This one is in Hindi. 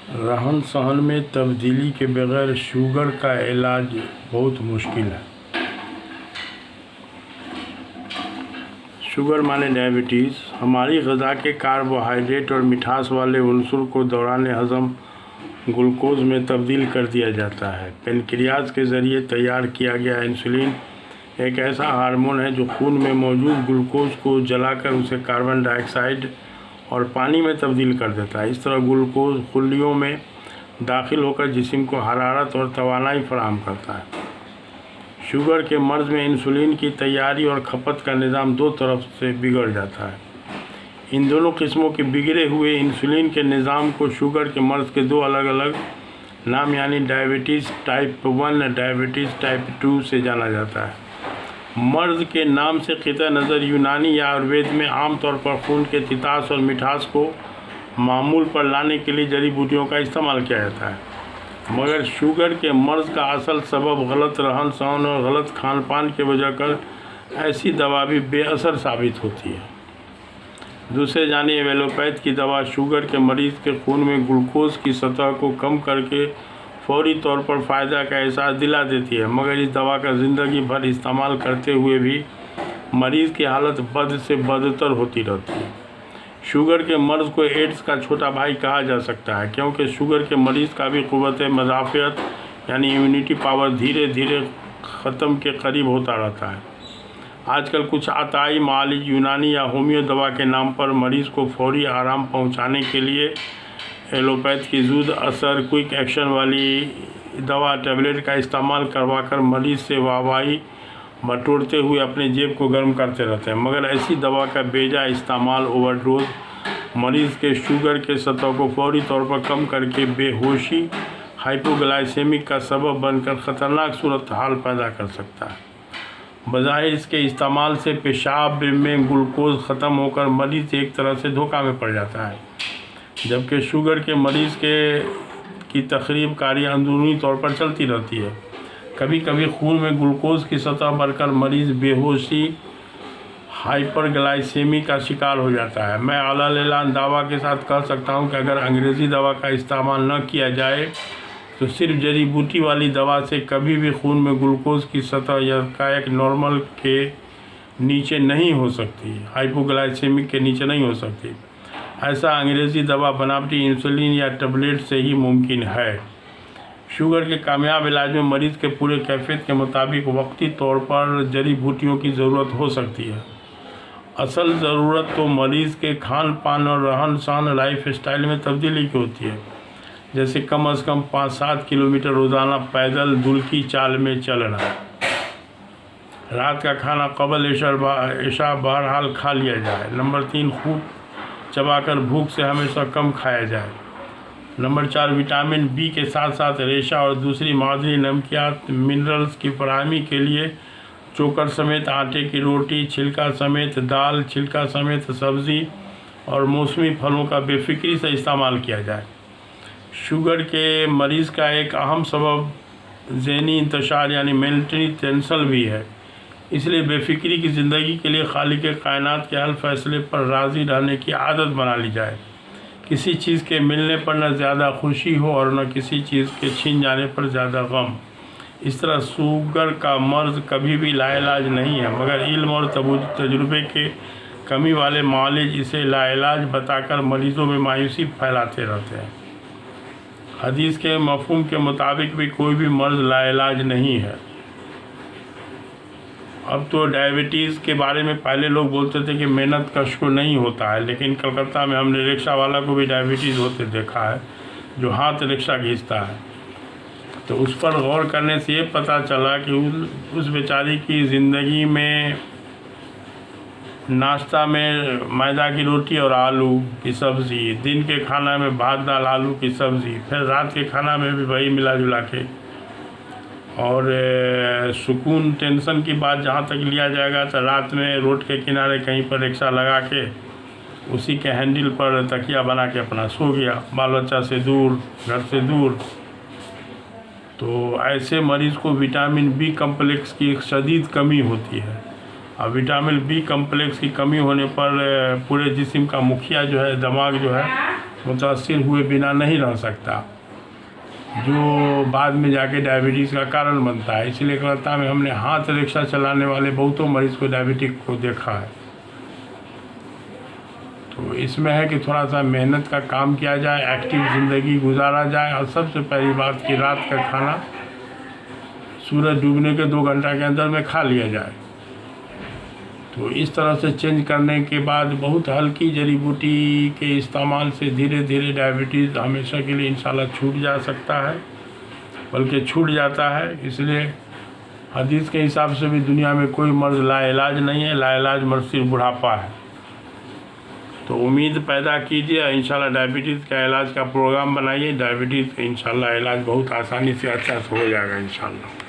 रहन सहन में तब्दीली के बगैर शुगर का इलाज बहुत मुश्किल है। शुगर माने डायबिटीज़ हमारी ग़िज़ा के कार्बोहाइड्रेट और मिठास वाले उन्सुर को दौरान हज़म ग्लूकोज में तब्दील कर दिया जाता है। पेनक्रियाज के ज़रिए तैयार किया गया इंसुलिन एक ऐसा हार्मोन है जो खून में मौजूद ग्लूकोज को जलाकर उसे कार्बन डाइऑक्साइड और पानी में तब्दील कर देता है। इस तरह ग्लूकोज खुलियों में दाखिल होकर जिस्म को हरारत और तवानाई फराहम करता है। शुगर के मर्ज़ में इंसुलिन की तैयारी और खपत का निज़ाम दो तरफ से बिगड़ जाता है। इन दोनों किस्मों के बिगड़े हुए इंसुलिन के निज़ाम को शुगर के मर्ज़ के दो अलग अलग नाम यानी डायबिटीज़ टाइप 1 डायबिटीज़ टाइप 2 से जाना जाता है। मर्ज़ के नाम से क़िता नज़र यूनानी या आयुर्वेद में आमतौर पर खून के तितास और मिठास को मामूल पर लाने के लिए जड़ी बूटियों का इस्तेमाल किया जाता है, मगर शुगर के मर्ज़ का असल सबब गलत रहन सहन और गलत खान पान के वजह कर ऐसी दवा भी बेअसर साबित होती है। दूसरे जानिए एलोपैथ की दवा शुगर के मरीज़ के खून में ग्लूकोज की सतह को कम करके फौरी तौर पर फ़ायदा का एहसास दिला देती है, मगर इस दवा का ज़िंदगी भर इस्तेमाल करते हुए भी मरीज़ की हालत बद से बदतर होती रहती है। शुगर के मर्ज़ को एड्स का छोटा भाई कहा जा सकता है, क्योंकि शुगर के मरीज़ का भी क़ुव्वत मदाफ़ियत यानी इम्यूनिटी पावर धीरे धीरे ख़त्म के करीब होता रहता है। आजकल कुछ आताई मालिज यूनानी या होमियो दवा के नाम पर मरीज़ को फौरी आराम पहुंचाने के लिए एलोपैथ की ज़ूद असर क्विक एक्शन वाली दवा टैबलेट का इस्तेमाल करवाकर मरीज़ से वाहवाही बटोरते हुए अपने जेब को गर्म करते रहते हैं, मगर ऐसी दवा का बेजा इस्तेमाल ओवरडोज मरीज़ के शुगर के सतह को फौरी तौर पर कम करके बेहोशी हाइपोग्लाइसेमिक का सबब बनकर ख़तरनाक सूरत हाल पैदा कर सकता है। बज़ाहिर इसके इस्तेमाल से पेशाब में ग्लूकोज ख़त्म होकर मरीज़ एक तरह से धोखा में पड़ जाता है, जबकि शुगर के मरीज़ की तखरीब कारी अंदरूनी तौर पर चलती रहती है। कभी कभी खून में ग्लूकोज की सतह बढ़कर मरीज़ बेहोशी हाइपरग्लाइसेमी का शिकार हो जाता है। मैं आला-ए-ऐलान दावा के साथ कह सकता हूं कि अगर अंग्रेज़ी दवा का इस्तेमाल न किया जाए तो सिर्फ जड़ी बूटी वाली दवा से कभी भी खून में ग्लूकोज की सतह यकायक नॉर्मल के नीचे नहीं हो सकती, हाइपोग्लाइसेमिक के नीचे नहीं हो सकती। ऐसा अंग्रेज़ी दवा बनावटी इंसुलिन या टैबलेट से ही मुमकिन है। शुगर के कामयाब इलाज में मरीज़ के पूरे कैफियत के मुताबिक वक्ती तौर पर जड़ी बूटियों की ज़रूरत हो सकती है। असल ज़रूरत तो मरीज़ के खान पान और रहन सहन लाइफ स्टाइल में तब्दीली की होती है, जैसे कम से कम 5-7 किलोमीटर रोज़ाना पैदल दुल्की चाल में चलना, रात का खाना क़ब्ल इशा बहरहाल खा लिया जाए। नंबर 3 खूब चबाकर भूख से हमेशा कम खाया जाए। नंबर 4 विटामिन बी के साथ साथ रेशा और दूसरी मादनी नमकियात मिनरल्स की फराहमी के लिए चोकर समेत आटे की रोटी, छिलका समेत दाल, छिलका समेत सब्ज़ी और मौसमी फलों का बेफिक्री से इस्तेमाल किया जाए। शुगर के मरीज़ का एक अहम सबब ज़हनी इंतशार यानी मेंटली टेंशन भी है, इसलिए बेफिक्री की ज़िंदगी के लिए खालिक कायनात के हर फैसले पर राज़ी रहने की आदत बना ली जाए। किसी चीज़ के मिलने पर न ज़्यादा खुशी हो और न किसी चीज़ के छीन जाने पर ज़्यादा गम। इस तरह शुगर का मर्ज़ कभी भी लाइलाज नहीं है, मगर इल्म और तजुर्बे के कमी वाले मालिज इसे लाइलाज बताकर मरीज़ों में मायूसी फैलाते रहते हैं। हदीस के मफ़हूम के मुताबिक भी कोई भी मर्ज़ लाइलाज नहीं है। अब तो डायबिटीज़ के बारे में पहले लोग बोलते थे कि मेहनत कश को नहीं होता है, लेकिन कलकत्ता में हमने रिक्शा वाला को भी डायबिटीज़ होते देखा है, जो हाथ रिक्शा खींचता है। तो उस पर गौर करने से ये पता चला कि उस बेचारी की ज़िंदगी में नाश्ता में मैदा की रोटी और आलू की सब्ज़ी, दिन के खाना में भात दाल आलू की सब्ज़ी, फिर रात के खाना में भी वही मिला जुला के, और सुकून टेंशन की बात जहाँ तक लिया जाएगा तो रात में रोड के किनारे कहीं पर रिक्शा लगा के उसी के हैंडल पर तकिया बना के अपना सो गया, बाल बच्चा से दूर, घर से दूर। तो ऐसे मरीज़ को विटामिन बी कम्प्लेक्स की एक शदीद कमी होती है। अब विटामिन बी कम्प्लेक्स की कमी होने पर पूरे जिस्म का मुखिया जो है, दिमाग जो है, मुतासिर हुए बिना नहीं रह सकता, जो बाद में जाके डायबिटीज़ का कारण बनता है। इसलिए कलकत्ता में हमने हाथ रिक्शा चलाने वाले बहुतों मरीज़ को डायबिटिक को देखा है। तो इसमें है कि थोड़ा सा मेहनत का काम किया जाए, एक्टिव ज़िंदगी गुजारा जाए, और सबसे पहली बात कि रात का खाना सूरज डूबने के 2 घंटा के अंदर में खा लिया जाए। तो इस तरह से चेंज करने के बाद बहुत हल्की जड़ी बूटी के इस्तेमाल से धीरे धीरे डायबिटीज़ हमेशा के लिए इंशाल्लाह छूट जा सकता है, बल्कि छूट जाता है। इसलिए हदीस के हिसाब से भी दुनिया में कोई मर्ज़ लाइलाज नहीं है, लाइलाज मर्ज़ सिर्फ बुढ़ापा है। तो उम्मीद पैदा कीजिए, इंशाल्लाह डायबिटीज़ का इलाज का प्रोग्राम बनाइए। डायबिटीज़ का इंशाल्लाह इलाज बहुत आसानी से अच्छा से हो जाएगा इंशाल्लाह।